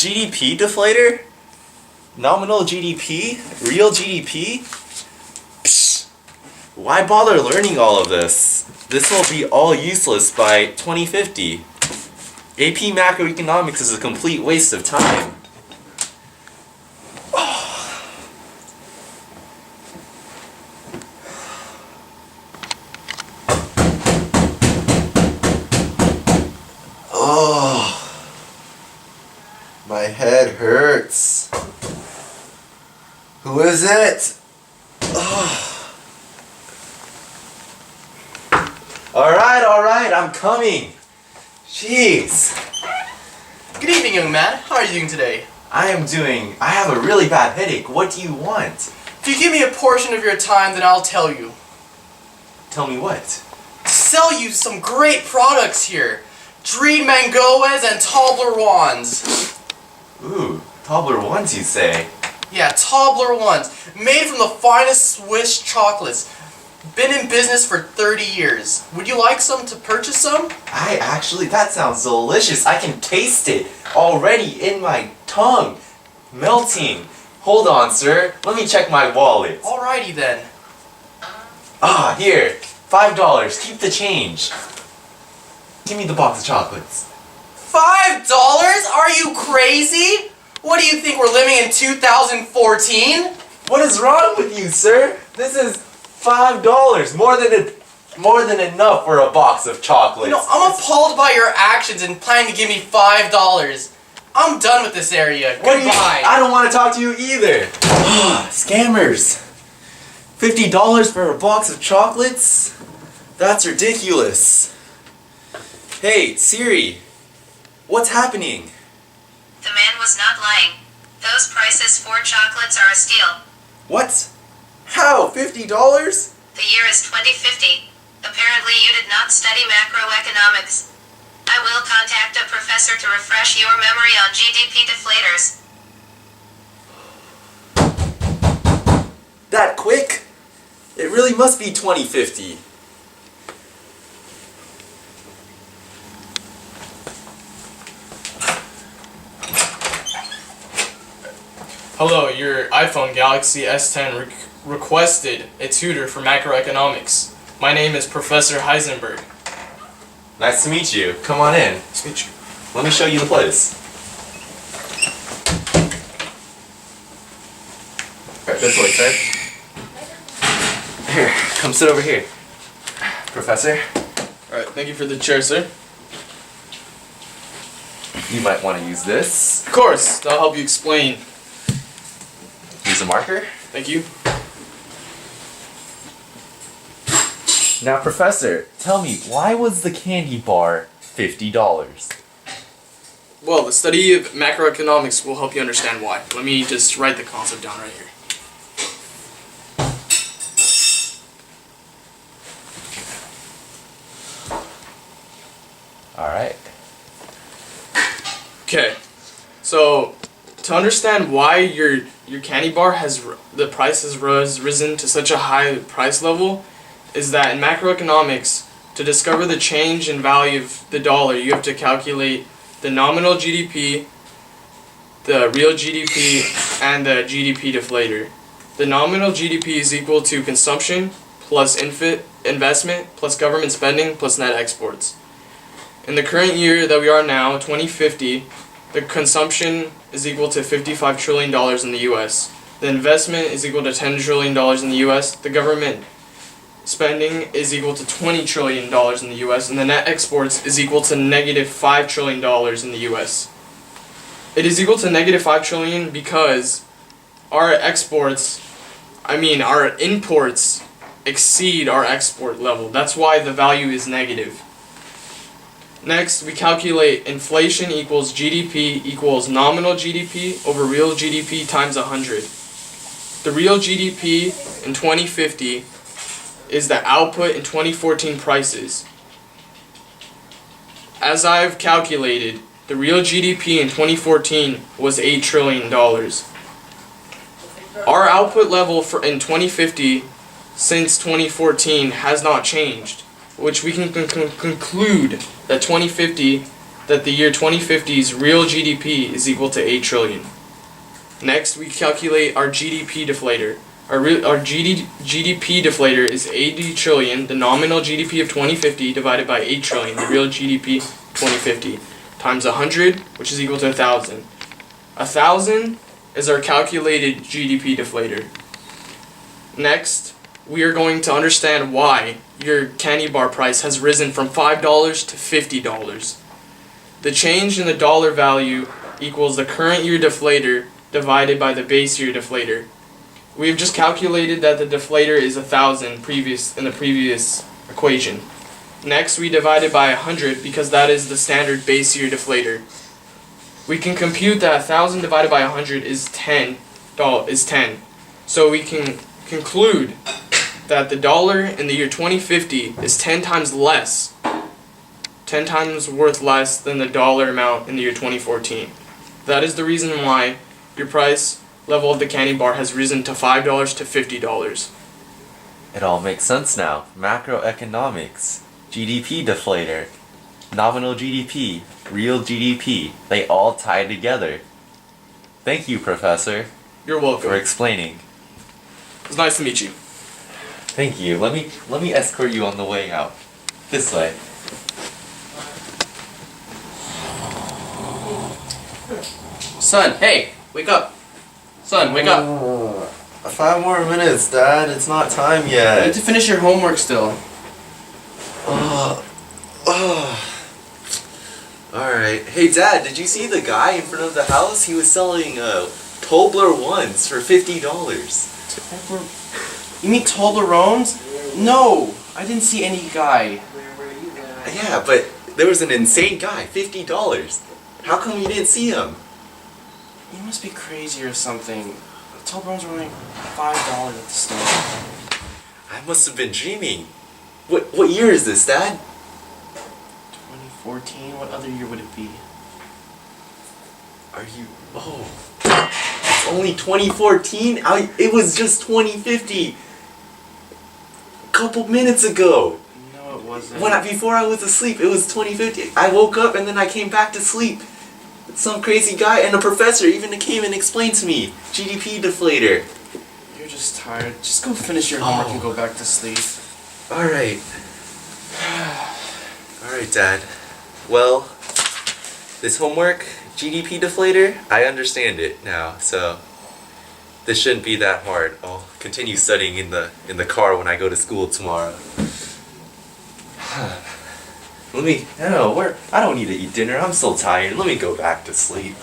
GDP deflator? Nominal GDP? Real GDP? Psh, why bother learning all of this? This will be all useless by 2050. AP Macroeconomics is a complete waste of time. Oh, my head hurts. Who is it? Oh. Alright, I'm coming. Jeez. Good evening, young man. How are you doing today? I have a really bad headache. What do you want? If you give me a portion of your time, then I'll tell you. Tell me what? To sell you some great products here. Dream Mangoes and Tobler Wands. Ooh, Tobler Wands you say? Yeah, Tobler Wands. Made from the finest Swiss chocolates. Been in business for 30 years. Would you like some to purchase some? That sounds delicious. I can taste it already in my tongue. Melting. Hold on, sir. Let me check my wallet. Alrighty then. Ah, here. $5. Keep the change. Give me the box of chocolates. $5? Are you crazy? What do you think, we're living in 2014? What is wrong with you, sir? This is $5. More than enough for a box of chocolates. You know, I'm appalled by your actions and planning to give me $5. I'm done with this area. Goodbye. I don't want to talk to you either. Scammers. $50 for a box of chocolates? That's ridiculous. Hey, Siri. What's happening? The man was not lying. Those prices for chocolates are a steal. What? How? $50? The year is 2050. Apparently you did not study macroeconomics. I will contact a professor to refresh your memory on GDP deflators. That quick? It really must be 2050. Hello, your iPhone Galaxy S10 requested a tutor for macroeconomics. My name is Professor Heisenberg. Nice to meet you. Come on in. Nice to meet you. Let me show you the place. Alright, this way, sir. Here, come sit over here. Professor? Alright, thank you for the chair, sir. You might want to use this. Of course, that'll help you explain. Use a marker. Thank you. Now, Professor, tell me, why was the candy bar $50? Well, the study of macroeconomics will help you understand why. Let me just write the concept down right here. Alright. Okay, so to understand why your candy bar the price has risen to such a high price level, is that in macroeconomics, to discover the change in value of the dollar, you have to calculate the nominal GDP, the real GDP, and the GDP deflator. The nominal GDP is equal to consumption plus investment plus government spending plus net exports. In the current year that we are now, 2050, the consumption is equal to $55 trillion in the US. The investment is equal to $10 trillion in the US. The government spending is equal to $20 trillion in the US, and the net exports is equal to negative $5 trillion in the US. It is equal to negative $5 trillion because our imports exceed our export level. That's why the value is negative. Next, we calculate inflation equals GDP equals nominal GDP over real GDP times 100. The real GDP in 2050 is the output in 2014 prices. As I've calculated, the real GDP in 2014 was $8 trillion. Our output level in 2050 since 2014 has not changed, which we can conclude that 2050, that the year 2050's real GDP is equal to 8 trillion. Next, we calculate our GDP deflator. Our GDP deflator is 80 trillion, the nominal GDP of 2050, divided by 8 trillion, the real GDP 2050, times 100, which is equal to 1,000. 1,000 is our calculated GDP deflator. Next, we are going to understand why your candy bar price has risen from $5 to $50. The change in the dollar value equals the current year deflator divided by the base year deflator. We have just calculated that the deflator is 1,000 in the previous equation. Next, we divide it by 100 because that is the standard base year deflator. We can compute that 1,000 divided by 100 is 10. So we can conclude that the dollar in the year 2050 is 10 times less, 10 times worth less than the dollar amount in the year 2014. That is the reason why your price level of the candy bar has risen to $5 to $50. It all makes sense now. Macroeconomics, GDP deflator, nominal GDP, real GDP, they all tie together. Thank you, Professor, You're welcome. for explaining. It was nice to meet you. Thank you. Let me escort you on the way out. This way. Son, hey, wake up. Son, wake up. 5 more minutes, Dad. It's not time You need yet. to finish your homework still. Alright. Hey, Dad, did you see the guy in front of the house? He was selling Tobler ones for $50. You mean Toblerones? No, I didn't see any guy. Yeah, but there was an insane guy. $50. How come you didn't see him? You must be crazy or something. Toblerones were only $5 at the store. I must have been dreaming. What year is this, Dad? 2014? What other year would it be? Are you... Oh. It's only 2014? It was just 2050. A couple minutes ago. No, it wasn't. Before I was asleep, it was 2050. I woke up and then I came back to sleep. Some crazy guy and a professor even came and explained to me. GDP deflator. You're just tired. Just go finish your homework and go back to sleep. Alright. Alright, Dad. Well, this homework, GDP deflator, I understand it now, so this shouldn't be that hard. I'll continue studying in the car when I go to school tomorrow. I don't know, I don't need to eat dinner. I'm so tired. Let me go back to sleep.